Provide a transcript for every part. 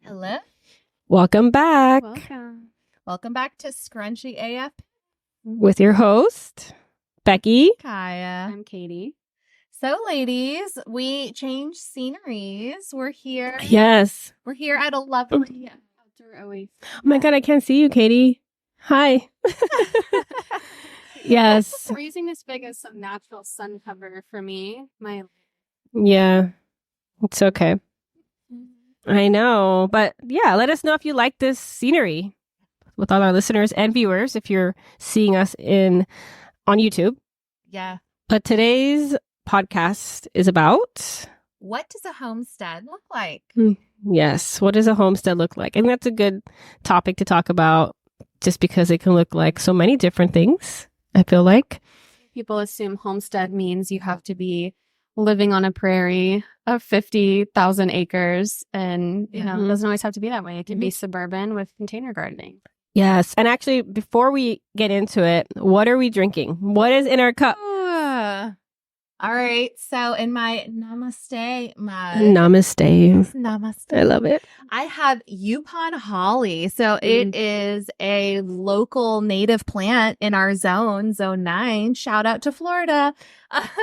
Hello. Welcome back. Welcome back to Scrunchie AF with your host, Becky. Kiah. I'm Katie. So, ladies, we changed sceneries. We're here. Yes. We're here at a lovely outdoor oasis. Oh my God, I can't see you, Katie. Hi. Yes. We're using this big as some natural sun cover for me. Yeah. It's okay. I know. But yeah, let us know if you like this scenery with all our listeners and viewers if you're seeing us on YouTube. Yeah. But today's podcast is about... What does a homestead look like? Yes. What does a homestead look like? I think that's a good topic to talk about just because it can look like so many different things, I feel like. People assume homestead means you have to be living on a prairie of 50,000 acres. And, it doesn't always have to be that way. It can be suburban with container gardening. Yes. And actually, before we get into it, what are we drinking? What is in our cup? All right. So in my namaste mug. Namaste. I love it. I have Yupon holly. So it is a local native plant in our zone 9. Shout out to Florida.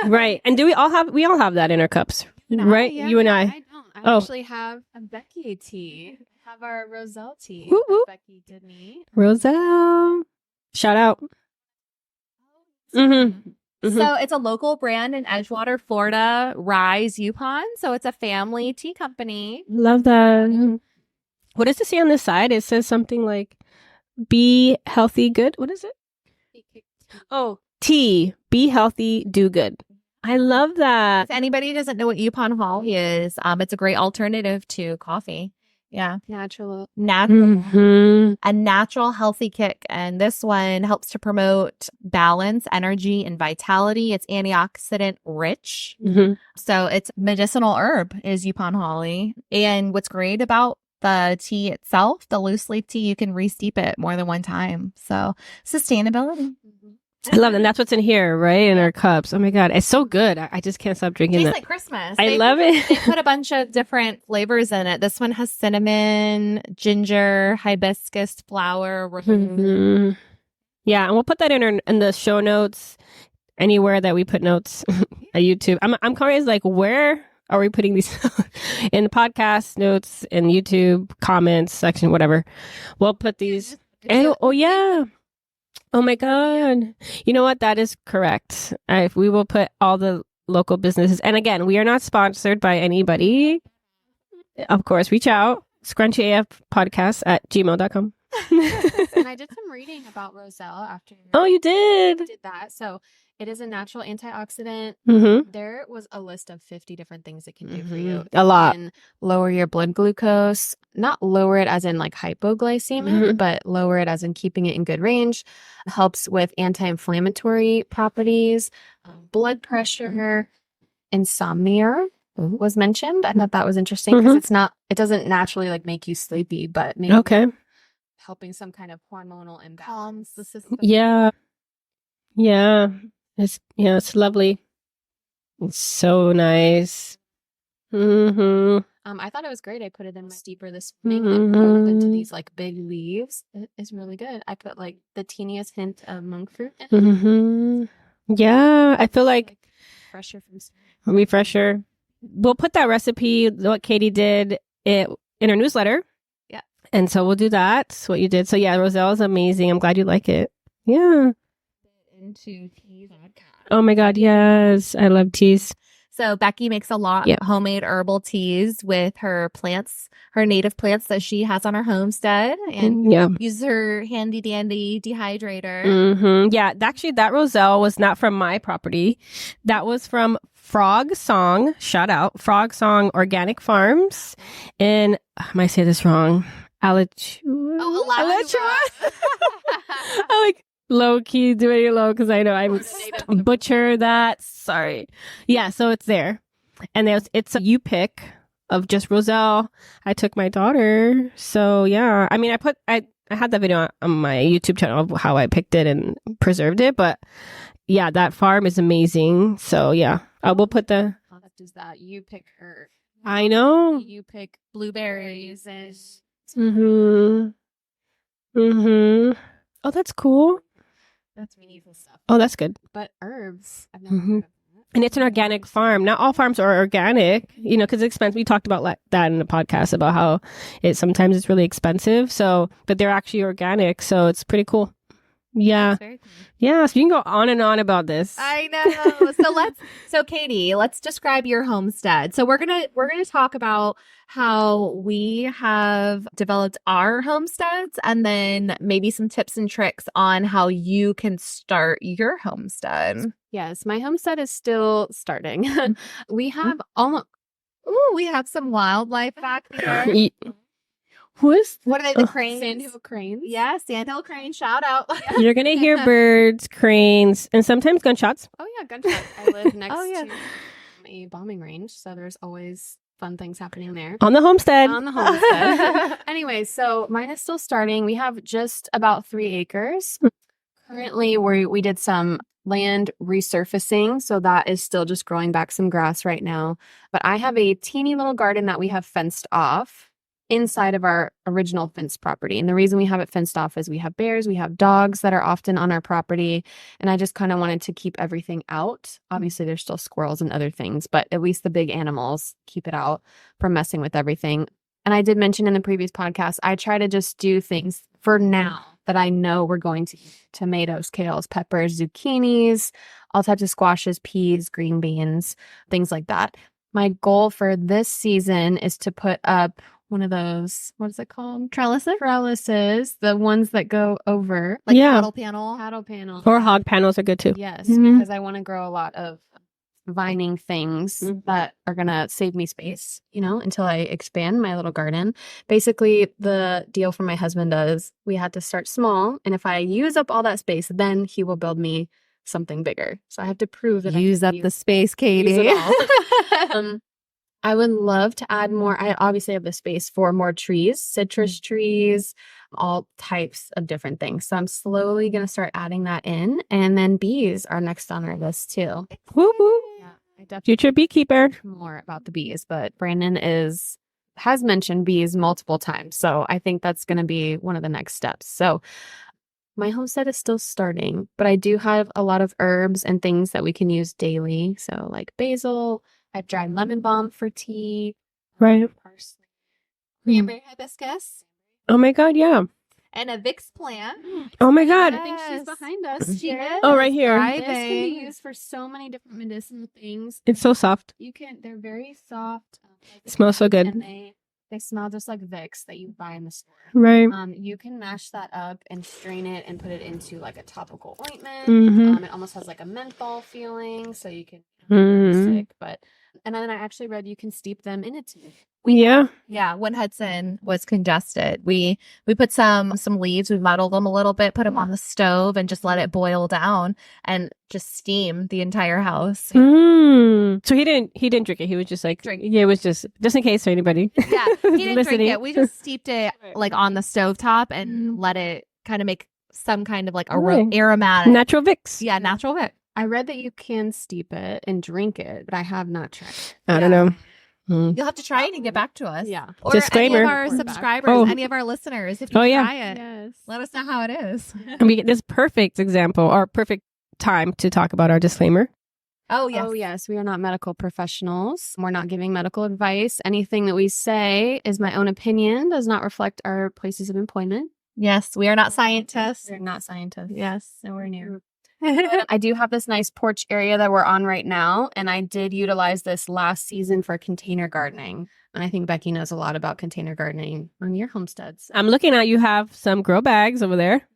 Right. And do we all have that in our cups? Right? Yeah, you and I. I don't. I actually have a Becky tea. I have our Roselle tea that Becky did me. Roselle. Shout out. So it's a local brand in Edgewater, Florida, Rise Yupon. So it's a family tea company. Love that. What does it say on this side? It says something like, be healthy, good. What is it? Oh, tea. Be healthy, do good. I love that. If anybody doesn't know what Yupon holly is, it's a great alternative to coffee. Yeah. Natural. A natural healthy kick. And this one helps to promote balance, energy, and vitality. It's antioxidant-rich. So it's medicinal herb is Yupon holly. And what's great about the tea itself, the loose leaf tea, you can re-steep it more than one time. So sustainability. I love it. And that's what's in here, right? In our cups. Oh my God. It's so good. I just can't stop drinking Tastes that. like Christmas. I love it. They put a bunch of different flavors in it. This one has cinnamon, ginger, hibiscus flower. Yeah. And we'll put that in the show notes, anywhere that we put notes at YouTube. I'm curious, like, where are we putting these in the podcast notes, in YouTube comments section, whatever. We'll put these. Yeah. Oh my God. You know what? That is correct. We will put all the local businesses. And again, we are not sponsored by anybody. Of course, reach out. Scrunchie AF podcast at gmail.com. And I did some reading about Roselle after. Oh, you did? Did that. So it is a natural antioxidant. There was a list of 50 different things it can do for you. A lot. It can lower your blood glucose, not lower it as in like hypoglycemic, but lower it as in keeping it in good range. It helps with anti-inflammatory properties, blood pressure, insomnia was mentioned. I thought that was interesting because it doesn't naturally like make you sleepy, but maybe helping some kind of hormonal imbalance. Calms the system. Yeah. It's lovely. It's so nice. I thought it was great. I put it in my steeper this morning and poured into these like big leaves. It is really good. I put like the teeniest hint of monk fruit in it. Yeah, I feel like refresher. We'll put that recipe, what Katie did, in her newsletter. Yeah. And so we'll do that. That's what you did. So yeah, Roselle is amazing. I'm glad you like it. Yeah. Into tea vodka. Oh my God, yes. I love teas. So Becky makes a lot of homemade herbal teas with her plants, her native plants that she has on her homestead, and uses her handy dandy dehydrator. Yeah, actually that Roselle was not from my property. That was from Frog Song, shout out, Frog Song Organic Farms in, I might say this wrong, Alachua. I like low key doing it low because I know I would butcher that. Sorry. Yeah, so it's there. And it's a you pick of just Roselle. I took my daughter. So yeah. I mean I had that video on my YouTube channel of how I picked it and preserved it, but yeah, that farm is amazing. So yeah. We'll put the Is that you pick her I know. You pick Blueberries. and Oh, that's cool. that's meaningful stuff. Oh, that's good. But herbs, I've never Mhm. heard of that. And it's an organic farm. Not all farms are organic, because it's expensive. We talked about that in the podcast about how sometimes it's really expensive. So, but they're actually organic. So it's pretty cool. Yeah. That's very cool. Yeah. So you can go on and on about this. I know. So Katie, let's describe your homestead. So we're gonna talk about how we have developed our homesteads, and then maybe some tips and tricks on how you can start your homestead. Yes, my homestead is still starting. We have almost. Ooh, we have some wildlife back there. Who is? What are they? The cranes? Sandhill cranes. Yes, Sandhill crane. Shout out. You're going to hear birds, cranes, and sometimes gunshots. Oh yeah, gunshot. I live next yeah. to a bombing range, so there's always fun things happening there. On the homestead. On the homestead. Anyway, so mine is still starting. We have just about 3 acres. Currently, we did some land resurfacing, so that is still just growing back some grass right now. But I have a teeny little garden that we have fenced off inside of our original fenced property. And the reason we have it fenced off is we have bears, we have dogs that are often on our property. And I just kind of wanted to keep everything out. Obviously, there's still squirrels and other things, but at least the big animals, keep it out from messing with everything. And I did mention in the previous podcast, I try to just do things for now that I know we're going to eat. Tomatoes, kales, peppers, zucchinis, all types of squashes, peas, green beans, things like that. My goal for this season is to put up one of those, what is it called? Trellises, the ones that go over. Like Yeah. cattle panel. Cattle panel. Or hog panels are good too. Yes, Mhm. because I want to grow a lot of vining things that are going to save me space, until I expand my little garden. Basically, the deal for my husband is we had to start small. And if I use up all that space, then he will build me something bigger. So I have to prove that Use I up can the space, Katie. use it all. I would love to add more. I obviously have the space for more trees, citrus trees, all types of different things. So I'm slowly going to start adding that in. And then bees are next on our list too. Woo woo. Yeah, I definitely Future beekeeper. more about the bees, but Brandon has mentioned bees multiple times. So I think that's going to be one of the next steps. So my homestead is still starting, but I do have a lot of herbs and things that we can use daily. So like basil, I have dried lemon balm for tea, Right. parsley, Cranberry hibiscus Oh my God. Yeah. and a Vicks plant. Oh my God. I think she's behind us. She is. Oh, right here. This can be Thriving. used for so many different medicinal things. It's so soft. They're very soft. It smells so good. And they smell just like Vicks that you buy in the store. Right. You can mash that up and strain it and put it into like a topical ointment. Mhm. It almost has like a menthol feeling, so you can Mhm. sick. And then I actually read you can steep them in a tea. Yeah. Yeah, when Hudson was congested, we put some leaves, we muddled them a little bit, put them on the stove, and just let it boil down, and just steam the entire house. So he didn't drink it. He was just like, yeah, it was just in case for anybody. Yeah, he didn't drink listening. it. We just steeped it like on the stovetop and let it kind of make some kind of like Right. aromatic. Natural Vicks. Yeah, natural Vic. I read that you can steep it and drink it, but I have not tried it. I don't know. You'll have to try it and get back to us. Yeah. Or Disclaimer. any of our Report back. subscribers, Oh. any of our listeners, if you Oh, yeah. try it, Yes. let us know how it is. And we get this perfect example or perfect time to talk about our disclaimer. Oh, yes. Oh, yes. We are not medical professionals. We're not giving medical advice. Anything that we say is my own opinion, does not reflect our places of employment. Yes, we are not scientists. We're not scientists. Yes. Nowhere near. I do have this nice porch area that we're on right now, and I did utilize this last season for container gardening. And I think Becky knows a lot about container gardening on your homesteads. I'm looking at you have some grow bags over there.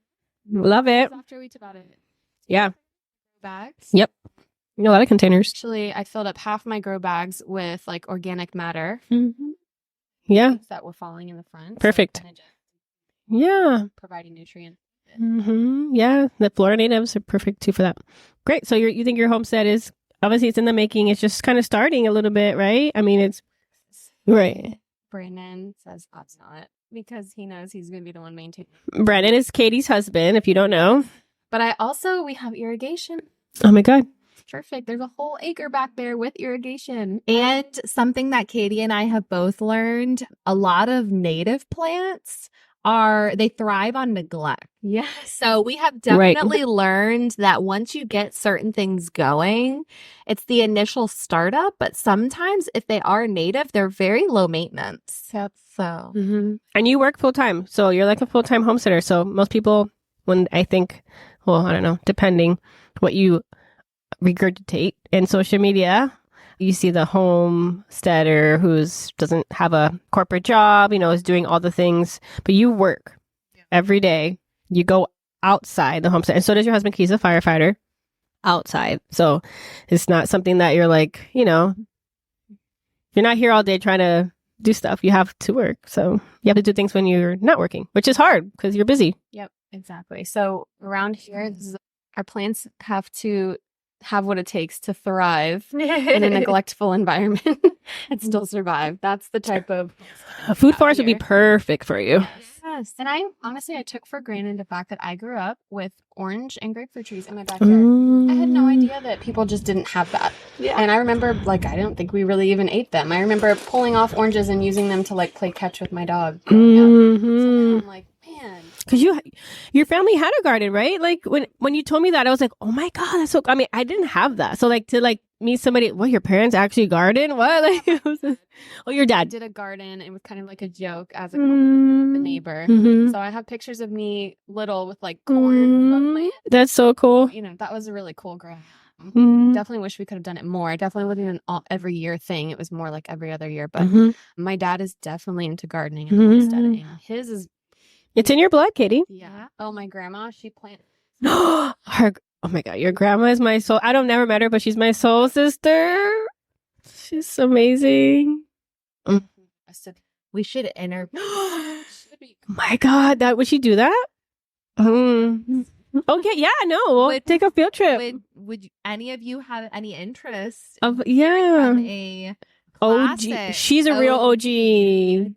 Love it. After we took out it. Yeah. Bags. Yep. A lot of containers. Actually, I filled up half my grow bags with like organic matter Yeah. that were falling in the front. Perfect. So kinda just Yeah. providing nutrients. Yeah. The Flora natives are perfect too for that. Great. So you think your homestead is obviously it's in the making. It's just kind of starting a little bit, right? I mean, it's right. Brandon says that's not because he knows he's going to be the one maintaining. Brandon is Katie's husband, if you don't know. But we have irrigation. Oh my God. Perfect. There's a whole acre back there with irrigation. And something that Katie and I have both learned, a lot of native plants they thrive on neglect. Yes. So we have definitely learned that once you get certain things going, it's the initial startup, but sometimes if they are native, they're very low maintenance. Yep. So. And you work full time. So you're like a full time homesteader. So most people, when I think, well, I don't know, depending what you regurgitate in social media, you see the homesteader doesn't have a corporate job, is doing all the things, but you work every day. You go outside the homestead. And so does your husband. He's a firefighter outside. So it's not something that you're like, you're not here all day trying to do stuff. You have to work. So you have to do things when you're not working, which is hard because you're busy. Yep, exactly. So around here, our plants have to have what it takes to thrive in a neglectful environment and still survive. That's the type of A food forest would be perfect for you. Yes. And I took for granted the fact that I grew up with orange and grapefruit trees in my backyard. I had no idea that people just didn't have that. Yeah. And I remember, I don't think we really even ate them. I remember pulling off oranges and using them to play catch with my dog. So I'm like, man. Because your family had a garden, right? Like when you told me that, I was like, oh my God, that's so. I mean, I didn't have that. So to meet somebody, well, your parents actually garden? What? Oh, your dad did a garden. It was kind of like a joke as a neighbor. So I have pictures of me little with corn. That's so cool. That was a really cool growing. Definitely wish we could have done it more. Definitely wasn't an every year thing. It was more like every other year. But my dad is definitely into gardening and homesteading. His is. It's in your blood, Katie. Yeah. Oh, my grandma, she planted. Oh my God, your grandma is my soul. I don't never met her, but she's my soul sister. She's amazing. We should interview. My God, would she do that? Okay, yeah, no, we'll take a field trip. Would any of you have any interest from a classic she's a real OG.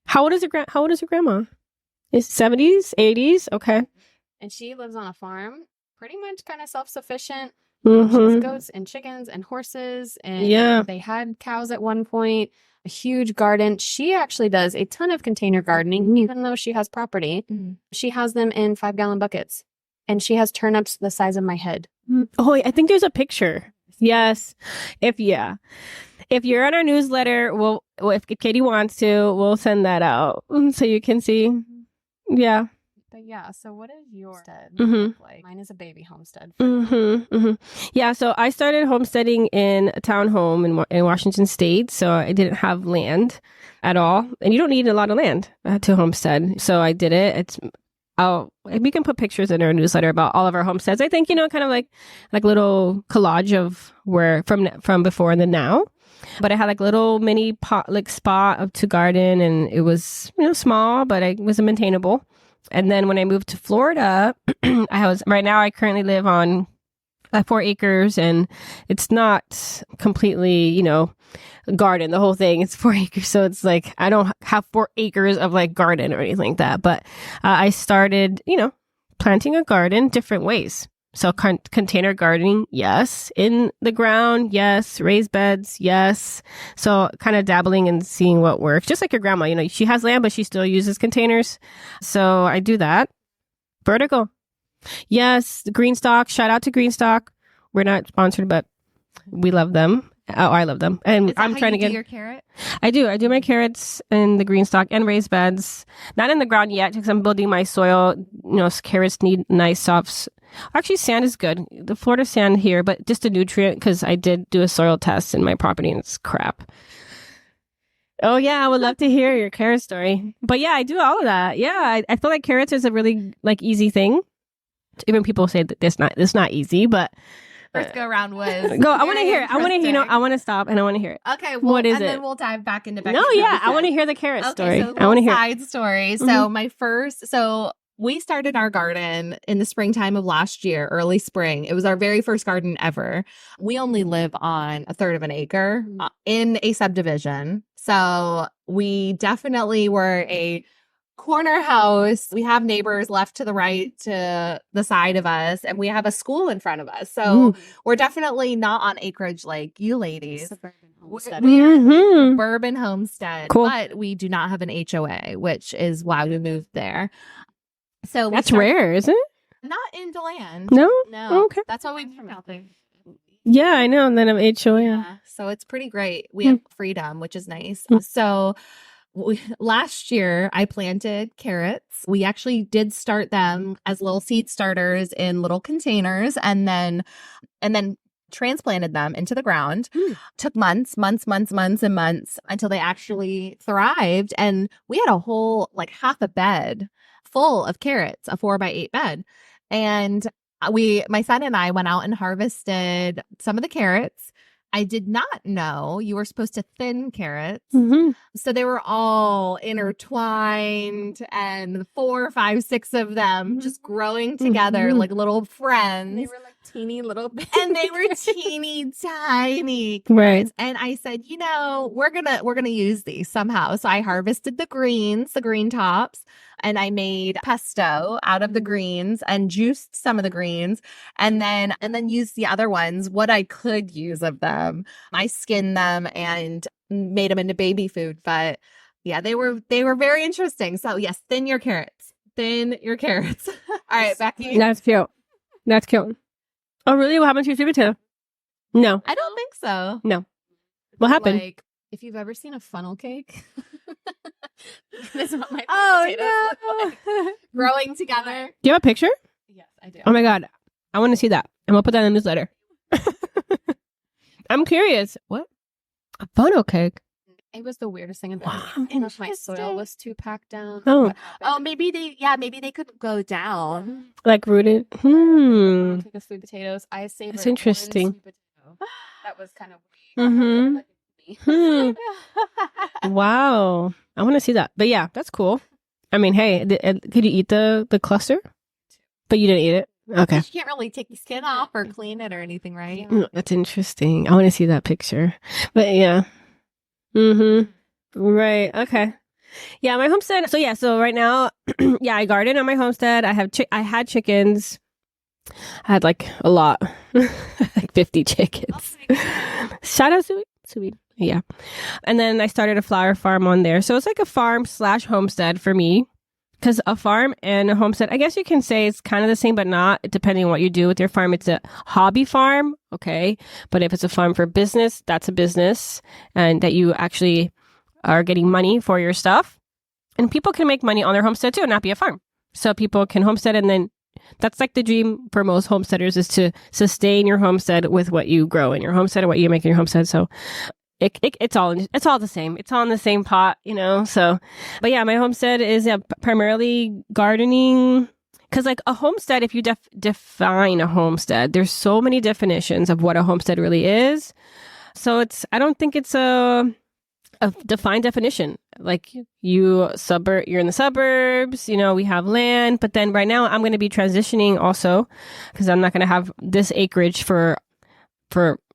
How old is your grandma? Is 70s, 80s? Okay. And she lives on a farm, pretty much kind of self-sufficient. She has goats and chickens and horses. And they had cows at one point, a huge garden. She actually does a ton of container gardening, even though she has property. She has them in 5-gallon buckets. And she has turnips the size of my head. Oh, I think there's a picture. Yes. If you're on our newsletter, if Katie wants to, we'll send that out so you can see. Yeah. But yeah, so what is your homestead look like? Mine is a baby homestead. Yeah, so I started homesteading in a townhome in Washington State. So I didn't have land at all. And you don't need a lot of land to homestead. So I did it. We can put pictures in our newsletter about all of our homesteads. I think, kind of like little collage of where from before and then now. But I had little mini pot, spot to garden, and it was, small, but it was maintainable. And then when I moved to Florida, right now I currently live on 4 acres, and it's not completely, garden, the whole thing. It's 4 acres. So it's I don't have 4 acres of garden or anything like that. But I started, planting a garden different ways. So container gardening, yes. In the ground, yes. Raised beds, yes. So kind of dabbling and seeing what works. Just like your grandma, she has land, but she still uses containers. So I do that. Vertical. Yes. The Greenstock. Shout out to Greenstock. We're not sponsored, but we love them. Oh, I love them. And I'm trying to get your carrot. I do my carrots in the Greenstock and raised beds. Not in the ground yet because I'm building my soil. Carrots need nice soft. Actually, sand is good. The Florida sand here, but just a nutrient because I did do a soil test in my property and it's crap. Oh yeah, I would love to hear your carrot story. But yeah, I do all of that. Yeah, I feel like carrots is a really easy thing. Even people say that it's not easy, but first go around was go. I want to hear it. I want to I want to stop and I want to hear it. Okay, well, what is it? And then we'll dive back into Becky. No, yeah, I want to hear the carrot story. So I want to hear side story. So we started our garden in the springtime of last year, early spring. It was our very first garden ever. We only live on a third of an acre in a subdivision. So we definitely were a corner house. We have neighbors left to the right, to the side of us, and we have a school in front of us. So we're definitely not on acreage like you ladies. Suburban homestead. We're suburban homestead, Cool. but we do not have an HOA, which is why we moved there. So That's rare, isn't it? Not in DeLand. No? No. Okay. That's why we moved out there. Yeah, I know. And then I'm HOA. Yeah. So it's pretty great. We have freedom, which is nice. So last year I planted carrots. We actually did start them as little seed starters in little containers and then transplanted them into the ground. Took months until they actually thrived. And we had a whole, like half a bed full of carrots, a 4x8 bed. And my son and I went out and harvested some of the carrots. I did not know you were supposed to thin carrots. So they were all intertwined and 4, 5, 6 of them just growing together like little friends. They were like teeny little bits. And they were teeny tiny carrots. Right. And I said, we're gonna use these somehow. So I harvested the green tops, and I made pesto out of the greens and juiced some of the greens, and then used the other ones, what I could use of them. I skinned them and made them into baby food. But yeah, they were very interesting. So yes, thin your carrots. All right, Becky. That's cute. Oh, really? What happened to your sweet potato? No. I don't think so. No. What happened? Like, if you've ever seen a funnel cake, this is what my Oh, potatoes look like. Growing together. Do you have a picture? Yes, I do. Oh my God. I want to see that. And we'll put that in the newsletter. I'm curious. What? A funnel cake? It was the weirdest thing in the Wow. world. And if my soil was too packed down. Oh. what happened? Oh, maybe they could go down. Like rooted? I took the sweet potatoes. I saved That's interesting. Sweet potato. That was kind of weird. Wow. I want to see that. But yeah, that's cool. I mean, hey, could you eat the cluster? But you didn't eat it? Okay. You can't really take the skin off or clean it or anything, right? That's interesting. I want to see that picture. But yeah. Right. Okay. Yeah, my homestead. So right now, yeah, I garden on my homestead. I had chickens. I had like a lot, like 50 chickens. Shout out Sweet. Yeah. And then I started a flower farm on there. So it's like a farm / homestead for me. Because a farm and a homestead, I guess you can say it's kind of the same, but not, depending on what you do with your farm. It's a hobby farm, okay? But if it's a farm for business, that's a business, and that you actually are getting money for your stuff. And people can make money on their homestead too and not be a farm. So people can homestead, and then that's like the dream for most homesteaders, is to sustain your homestead with what you grow in your homestead or what you make in your homestead. So it's all the same. It's all in the same pot, So, but yeah, my homestead is primarily gardening. Because like a homestead, if you define a homestead, there's so many definitions of what a homestead really is. So I don't think it's a defined definition. Like you're in the suburbs, we have land. But then right now I'm going to be transitioning also, because I'm not going to have this acreage for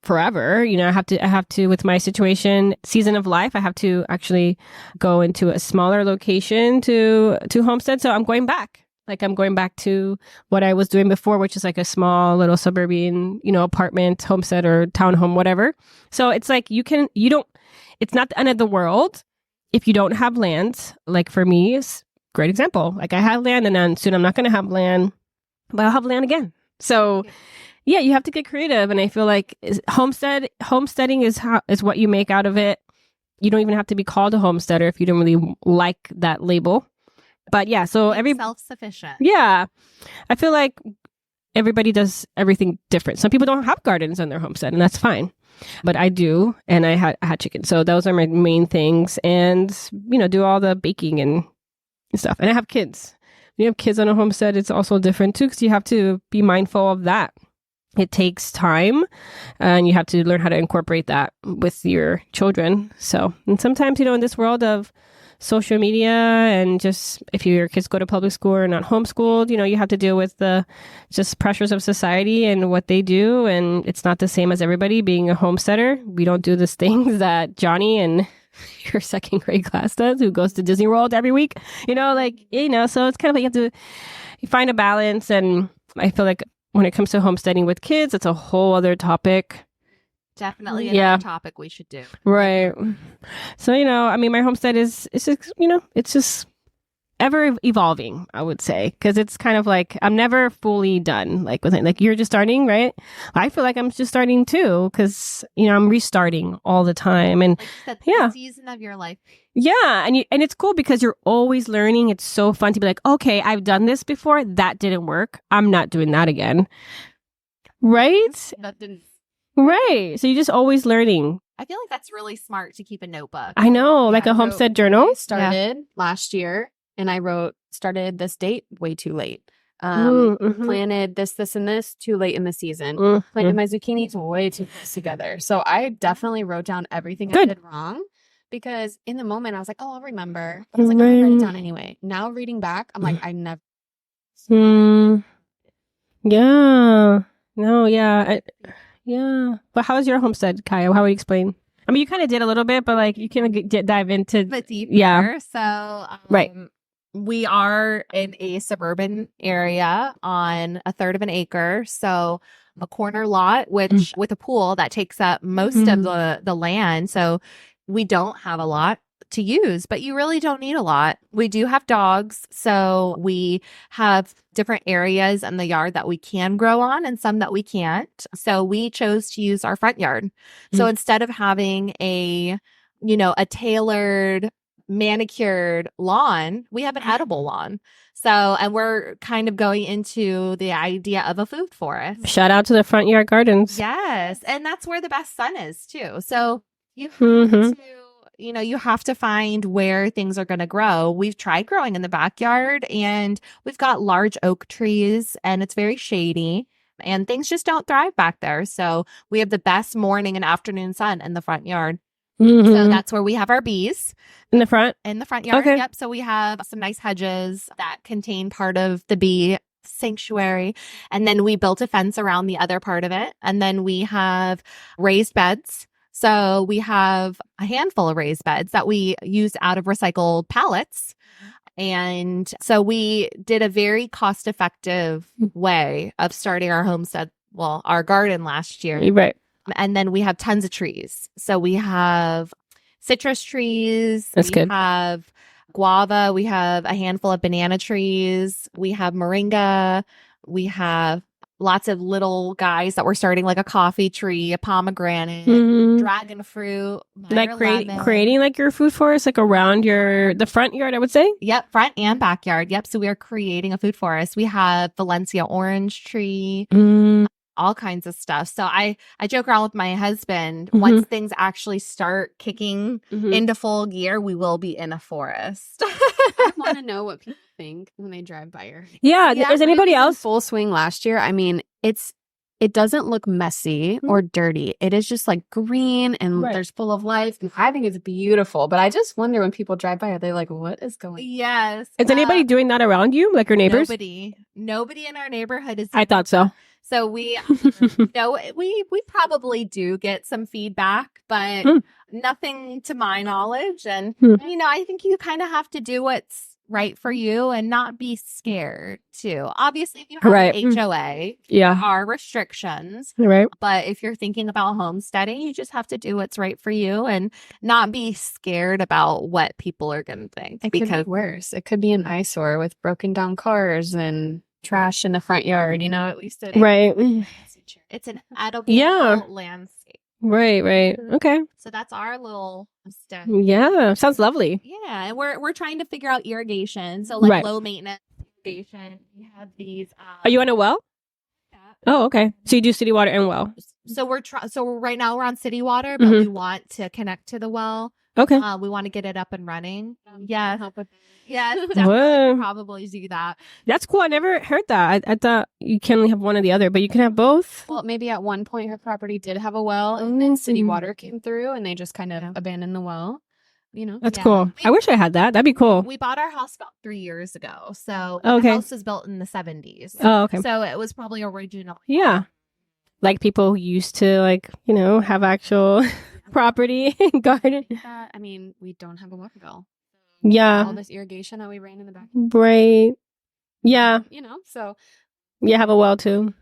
forever. I have to, with my season of life, I have to actually go into a smaller location to homestead. So I'm going back. Like I'm going back to what I was doing before, which is like a small little suburban, apartment, homestead or townhome, whatever. So it's like it's not the end of the world if you don't have land. Like for me, it's a great example. Like I have land, and then soon I'm not going to have land, but I'll have land again. So yeah, you have to get creative. And I feel like homesteading is what you make out of it. You don't even have to be called a homesteader if you don't really like that label. But yeah, so self-sufficient. Yeah. I feel like everybody does everything different. Some people don't have gardens on their homestead, and that's fine. But I do, and I had chickens. So those are my main things. And, do all the baking and stuff. And I have kids. When you have kids on a homestead, it's also different too, because you have to be mindful of that. It takes time, and you have to learn how to incorporate that with your children. So, and sometimes, in this world of social media, and just if your kids go to public school or not homeschooled, you have to deal with the just pressures of society and what they do. And it's not the same as everybody being a homesteader. We don't do these things that Johnny and your second grade class does, who goes to Disney World every week. So it's kind of like you find a balance. And I feel like when it comes to homesteading with kids, it's a whole other topic. Definitely another topic we should do. Right. So, my homestead it's just ever evolving, I would say, because it's kind of like I'm never fully done. Like with it, like you're just starting, right? I feel like I'm just starting too, because I'm restarting all the time, and that's the season of your life. Yeah, and it's cool because you're always learning. It's so fun to be like, okay, I've done this before. That didn't work. I'm not doing that again. Right? That didn't. Right. So you're just always learning. I feel like that's really smart to keep a notebook. I know, like a homestead journal. Started last year, and I started this date way too late. Planted this, and this too late in the season. Planted my zucchinis way too close together. So I definitely wrote down everything I did wrong, because in the moment I was like, oh, I'll remember. But I was like, I'll write it down anyway. Now reading back, I'm like, I never. Yeah. No, yeah. Yeah. But how's your homestead, Kiah? How would you explain? I mean, you kind of did a little bit, but like you can dive into. But deeper. Yeah. So, right. We are in a suburban area on a third of an acre. So a corner lot, which with a pool that takes up most of the land. So we don't have a lot to use, but you really don't need a lot. We do have dogs. So we have different areas in the yard that we can grow on and some that we can't. So we chose to use our front yard. So instead of having a tailored, manicured lawn, we have an edible lawn. So, and we're kind of going into the idea of a food forest. Shout out to the front yard gardens. Yes. And that's where the best sun is too. So you have to, you have to find where things are going to grow. We've tried growing in the backyard, and we've got large oak trees, and it's very shady, and things just don't thrive back there. So we have the best morning and afternoon sun in the front yard. So that's where we have our bees. In the front yard. Okay. Yep. So we have some nice hedges that contain part of the bee sanctuary. And then we built a fence around the other part of it. And then we have raised beds. So we have a handful of raised beds that we use out of recycled pallets. And so we did a very cost-effective way of starting our homestead, our garden last year. Right. And then we have tons of trees. So we have citrus trees. That's good. We have guava. We have a handful of banana trees. We have moringa. We have lots of little guys that we're starting, like a coffee tree, a pomegranate, dragon fruit. Like creating like your food forest, like around the front yard, I would say. Yep, front and backyard. Yep. So we are creating a food forest. We have Valencia orange tree. All kinds of stuff. So I joke around with my husband, once things actually start kicking into full gear, we will be in a forest. I want to know what people think when they drive by her. Yeah. Is anybody else full swing last year? I mean, it doesn't look messy or dirty. It is just like green and there's full of life. And I think it's beautiful. But I just wonder when people drive by, are they like, what is going on? Yes. Is anybody doing that around you? Like your neighbors? Nobody in our neighborhood is. I thought so. So we, we probably do get some feedback, but nothing to my knowledge. And, I think you kind of have to do what's right for you and not be scared too. Obviously, if you have an HOA, there are restrictions. Right. But if you're thinking about homesteading, you just have to do what's right for you and not be scared about what people are going to think. It could be worse. It could be an eyesore with broken down cars and trash in the front yard, at least it's an edible landscape. Right. Okay. So that's our little step. Yeah, sounds lovely. Yeah, and we're trying to figure out irrigation. So like low maintenance irrigation. We have these. Are you on a well? Yeah. Oh, okay. So you do city water and well. So right now we're on city water, but we want to connect to the well. Okay. We want to get it up and running. Definitely probably do that. That's cool. I never heard that. I thought you can only have one or the other, but you can have both. Well, maybe at one point her property did have a well, and then city water came through, and they just kind of abandoned the well. That's cool. I wish I had that. That'd be cool. We bought our house about 3 years ago, so the house was built in the 70s. Oh, okay. So it was probably original. Yeah, like people used to have actual. property garden. I mean, we don't have a water bill. Yeah. All this irrigation that we ran in the back. Right. Yeah. So. You have a well too.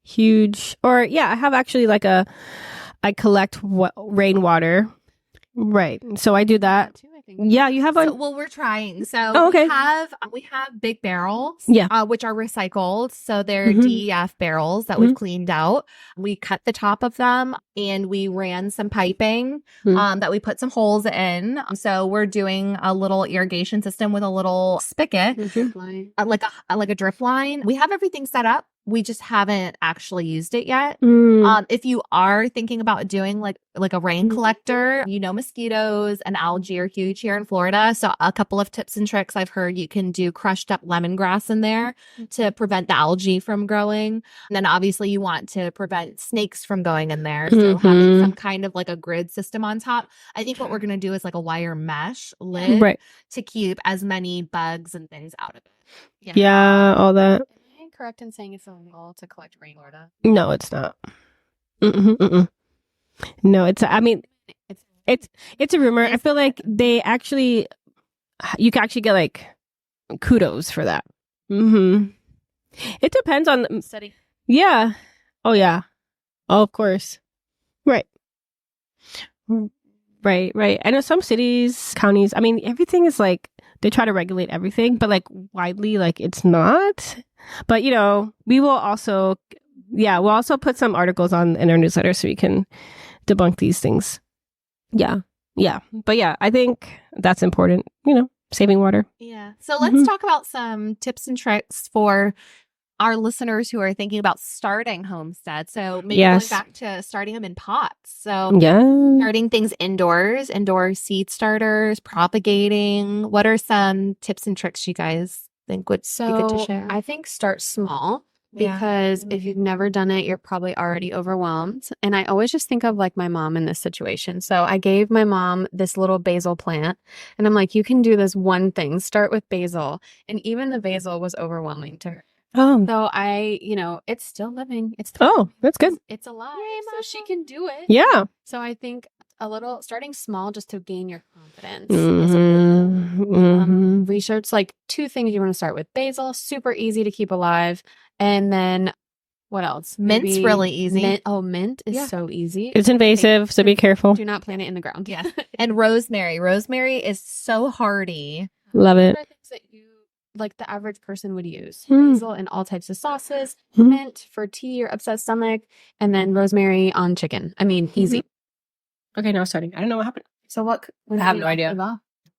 Huge. Or yeah, I have actually I collect rainwater. Right. So I do that. Too, I think. Yeah, you have we're trying. So okay. we have big barrels, which are recycled. So they're DEF barrels that we've cleaned out. We cut the top of them and we ran some piping that we put some holes in. So we're doing a little irrigation system with a little spigot, like a drip line. We have everything set up. We just haven't actually used it yet. If you are thinking about doing like a rain collector, mosquitoes and algae are huge here in Florida. So a couple of tips and tricks I've heard: you can do crushed up lemongrass in there to prevent the algae from growing. And then obviously you want to prevent snakes from going in there. So having some kind of like a grid system on top. I think what we're going to do is like a wire mesh lid to keep as many bugs and things out of it. Yeah, all that. Correct in saying it's illegal to collect rainwater? No, it's not. No, it's. I mean, it's a rumor. I feel like you can actually get like kudos for that. It depends on study. Yeah. Oh yeah. Oh, of course. Right. Right. I know some cities, counties. I mean, everything is like they try to regulate everything, but like widely, like it's not. But we will also, we'll also put some articles in our newsletter so you can debunk these things. Yeah. But yeah, I think that's important, saving water. Yeah. So let's talk about some tips and tricks for our listeners who are thinking about starting homestead. So maybe going back to starting them in pots. So starting things indoor seed starters, propagating. What are some tips and tricks you guys think would be good to share? I think start small because if you've never done it, you're probably already overwhelmed. And I always just think of like my mom in this situation. So I gave my mom this little basil plant and I'm like, you can do this one thing, start with basil. And even the basil was overwhelming to her. Oh. So it's still living. That's good. It's alive. So she can do it. Yeah. So I think starting small just to gain your confidence. Research like 2 things you want to start with. Basil, super easy to keep alive. And then what else? Mint's really easy. Mint is so easy. It's invasive, so be careful. Do not plant it in the ground. Yeah. And rosemary. Rosemary is so hardy. Love it. Things that like the average person would use. Basil in all types of sauces, mint for tea or upset stomach, and then rosemary on chicken. I mean, easy. Okay, now starting. I don't know what happened. So I have no idea.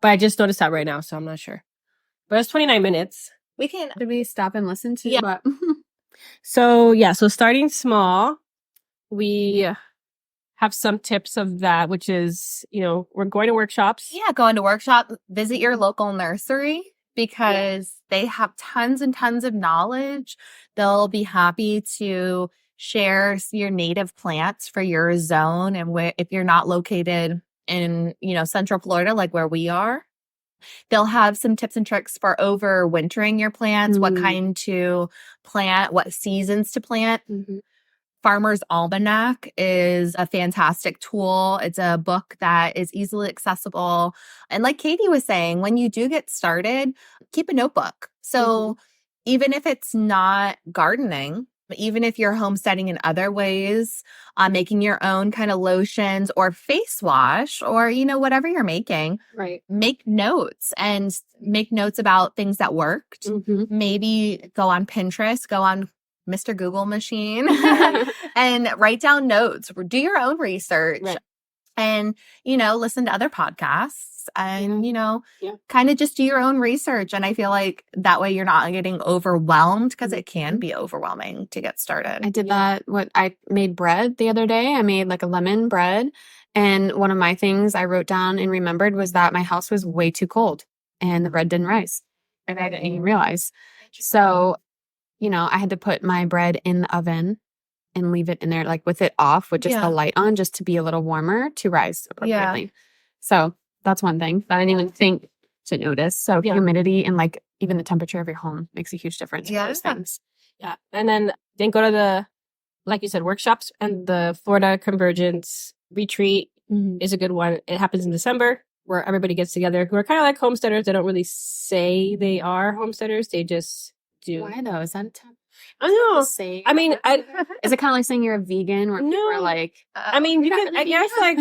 But I just noticed that right now, so I'm not sure. But it's 29 minutes. Did we stop and listen to? Yeah. So starting small, we have some tips of that, which is, we're going to workshops. Yeah, going to workshop, visit your local nursery because they have tons and tons of knowledge. They'll be happy to share your native plants for your zone. And if you're not located in, Central Florida, like where we are, they'll have some tips and tricks for overwintering your plants, what kind to plant, what seasons to plant. Farmer's Almanac is a fantastic tool. It's a book that is easily accessible. And like Katie was saying, when you do get started, keep a notebook. So even if it's not gardening, even if you're homesteading in other ways, making your own kind of lotions or face wash or, whatever you're making, make notes and make notes about things that worked. Maybe go on Pinterest, go on Mr. Google machine and write down notes, do your own research and, listen to other podcasts and, kind of just do your own research. And I feel like that way you're not getting overwhelmed because it can be overwhelming to get started. I did that. I made bread the other day. I made like a lemon bread. And one of my things I wrote down and remembered was that my house was way too cold and the bread didn't rise. And I didn't even realize. So I had to put my bread in the oven and leave it in there, like with it off, with just the light on, just to be a little warmer to rise appropriately. So that's one thing that I didn't even think to notice. So humidity and like even the temperature of your home makes a huge difference for those things. Yeah. And then go to the, like you said, workshops and the Florida Convergence retreat is a good one. It happens in December, where everybody gets together who are kind of like homesteaders. They don't really say they are homesteaders. They just do. Why though? Is that I know. say? I mean, Is it kind of like saying you're a vegan, where people are like? I mean, you can. I guess like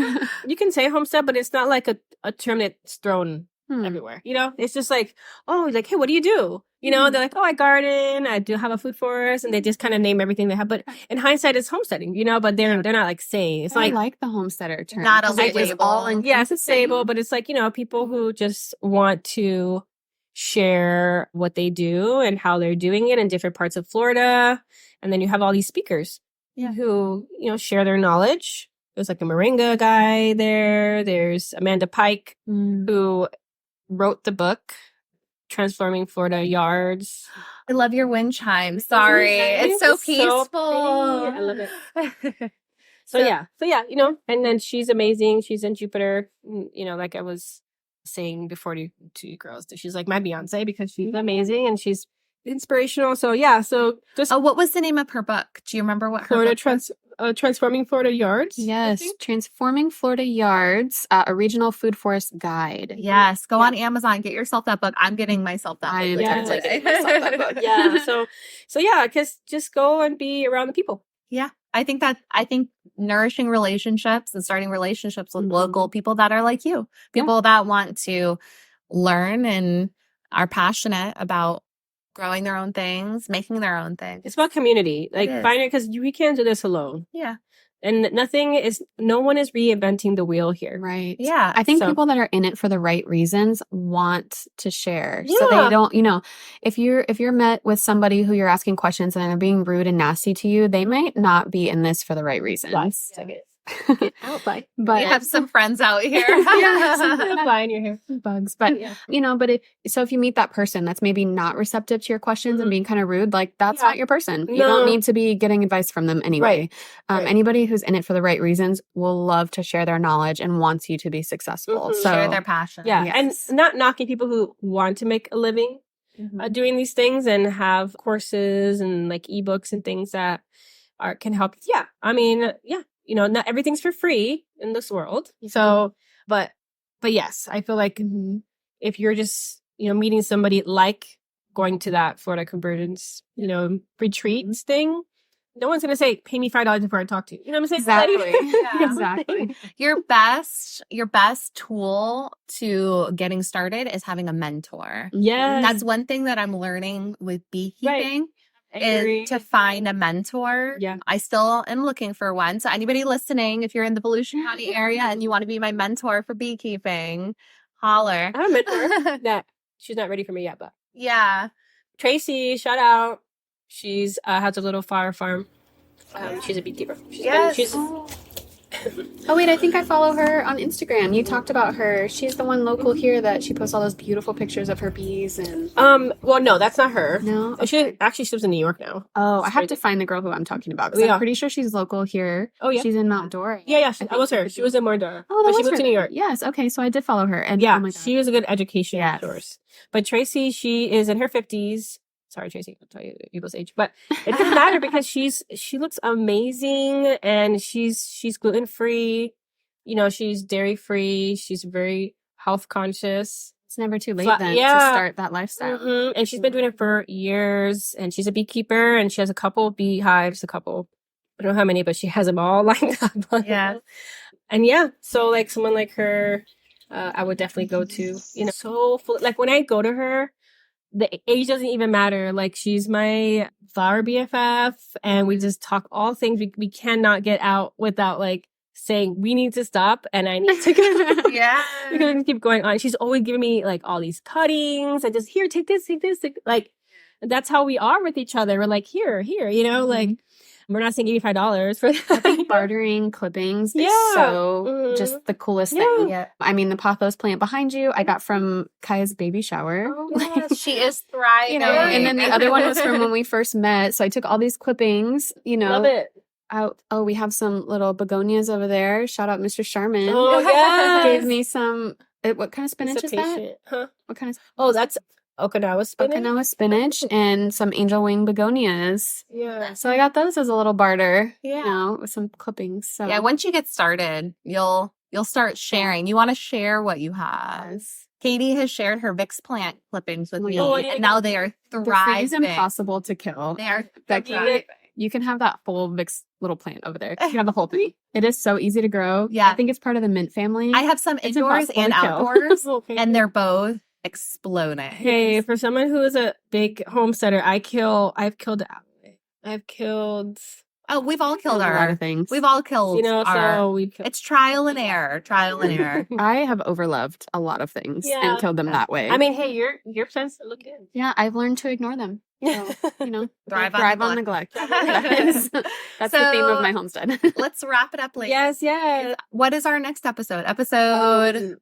you can say homestead, but it's not like a term that's thrown everywhere. You know, it's just like, oh, like, hey, what do you do? You know, they're like, oh, I garden. I do have a food forest, and they just kind of name everything they have. But in hindsight, it's homesteading. You know, but they're not like saying it's I like like the homesteader term. Not a It is label. all it's a label, but it's like, you know, people who just want to share what they do and how they're doing it in different parts of Florida. And then you have all these speakers who, you know, share their knowledge. There's like a moringa guy there. There's Amanda Pike who wrote the book Transforming Florida Yards. I love your wind chime. Sorry. It's so peaceful. I love it. So yeah, you know, and then she's amazing. She's in Jupiter, you know, like I was saying before to you girls, that she's like my Beyonce because she's amazing and she's inspirational. So yeah, so just what was the name of her book? Do you remember what her Florida book was? Transforming Florida Yards. Yes, Transforming Florida Yards, a regional food forest guide. Yes, go on Amazon, get yourself that book. I'm getting myself that book. Getting myself that book. Yeah, so yeah, because just go and be around the people. Yeah, I think nourishing relationships and starting relationships with local people that are like you, people that want to learn and are passionate about growing their own things, making their own things. It's about community. Like find it, because we can't do this alone. Yeah. And no one is reinventing the wheel here. Right. Yeah. I think people that are in it for the right reasons want to share. Yeah. So they don't, you know, if you're met with somebody who you're asking questions and they're being rude and nasty to you, they might not be in this for the right reasons. Get out, bye. But we have some friends out here. Flying your hair. Bugs. But you know, but if you meet that person that's maybe not receptive to your questions and being kind of rude, like that's not your person. You don't need to be getting advice from them anyway. Right. Anybody who's in it for the right reasons will love to share their knowledge and wants you to be successful. So share their passion. Yeah. Yes. And not knocking people who want to make a living doing these things and have courses and like ebooks and things that can help. Yeah. I mean, you know, not everything's for free in this world. So, but yes, I feel like if you're just, you know, meeting somebody like going to that Florida Convergence, you know, retreats thing, no one's going to say, pay me $5 before I talk to you. You know what I'm saying? Exactly. Exactly. Your best tool to getting started is having a mentor. Yeah. That's one thing that I'm learning with beekeeping. Right. Is to find a mentor. Yeah. I still am looking for one. So anybody listening, if you're in the Volusia County area and you want to be my mentor for beekeeping, holler. I have a mentor that she's not ready for me yet, but yeah. Tracy, shout out. She's has a little flower farm. She's a beekeeper. Oh wait, I think I follow her on Instagram. You talked about her. She's the one local here that she posts all those beautiful pictures of her bees and well, no, that's not her. No. Okay. She lives in New York now. Oh, I have to find the girl who I'm talking about because I'm pretty sure she's local here. Oh yeah. She's in Mount Dora. Yeah, that was her. She was in Mount Dora. Oh, she moved to New York. Yes, okay, so I did follow her. And yeah, she was a good education source. But Tracy, she is in her 50s. Sorry, Tracy, I'll tell you people's age, but it doesn't matter because she looks amazing and she's gluten-free, you know, she's dairy-free, she's very health conscious. It's never too late to start that lifestyle. And she's been doing it for years and she's a beekeeper and she has a couple of beehives, I don't know how many, but she has them all lined up. Yeah. And so like someone like her, I would definitely go to, you know, so full, like when I go to her, the age doesn't even matter. Like she's my flower BFF and we just talk all things we cannot get out without like saying we need to stop and I need to go. Yeah. Because we keep going on. She's always giving me like all these cuttings and just here, take this. Like that's how we are with each other. We're like, here, you know, like we're not saying $85 for that. I think bartering clippings is so just the coolest thing. Yeah. I mean, the pothos plant behind you, I got from Kiah's baby shower. Oh, yes. She is thriving. You know, and then the other one was from when we first met. So I took all these clippings, you know. Love it. Oh, we have some little begonias over there. Shout out Mr. Sharman. Oh, yeah. Gave me some, what kind of spinach is that? Huh? What kind of? Oh, that's Okinawa spinach and some angel wing begonias. Yeah. So I got those as a little barter, Yeah. with some clippings. So Yeah, once you get started, you'll start sharing. You want to share what you have. yes. Katie has shared her Vicks plant clippings with me, Oh, and now they are The thing thriving. is impossible to kill. They are Becky, thriving. you can have that full Vicks little plant over there. You can have the whole thing. It is so easy to grow. Yeah. I think it's part of the mint family. I have some It's indoors impossible and to kill. outdoors, Okay. and they're both exploding. Hey, for someone who is a big homesteader, I've killed. I've killed. Oh, we've all killed a lot our of things. We've all killed our. So we've killed. It's trial and error. Trial and error. I have overloved a lot of things Yeah. and killed them that way. I mean, hey, your plants look good. yeah, I've learned to ignore them. So, Thrive on on neglect. neglect. That's the theme So- of my homestead. Let's wrap it up, ladies. Yes. What is our next episode? Episode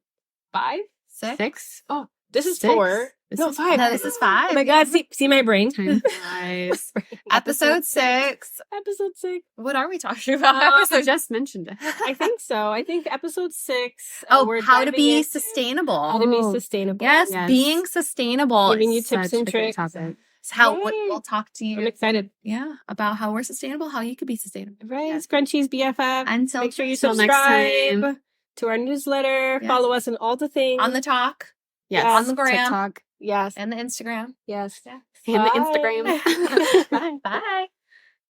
5, 6. 6? Oh, This is 6. 4. This No, is 5. No, this is 5. Oh my God! See my brain. time flies. Episode 6. Episode 6. What are we talking about? So just mentioned it. I think so. I think episode 6. Oh, we're how to diving be into sustainable. How to be Oh, sustainable. Yes, Yes. being sustainable. Giving you is tips Such and a great tricks. topic. how Yay. we'll talk to I'm you. excited. Yeah, about how we're sustainable, how you could be sustainable. Right, Yes. Scrunchies BFF. Until Make sure you Till next subscribe time. to our newsletter. Yes. Follow us on all the things. on the talk Yes. On the gram. TikTok yes, and the Instagram. yes. and the Bye. Instagram. Bye. Bye.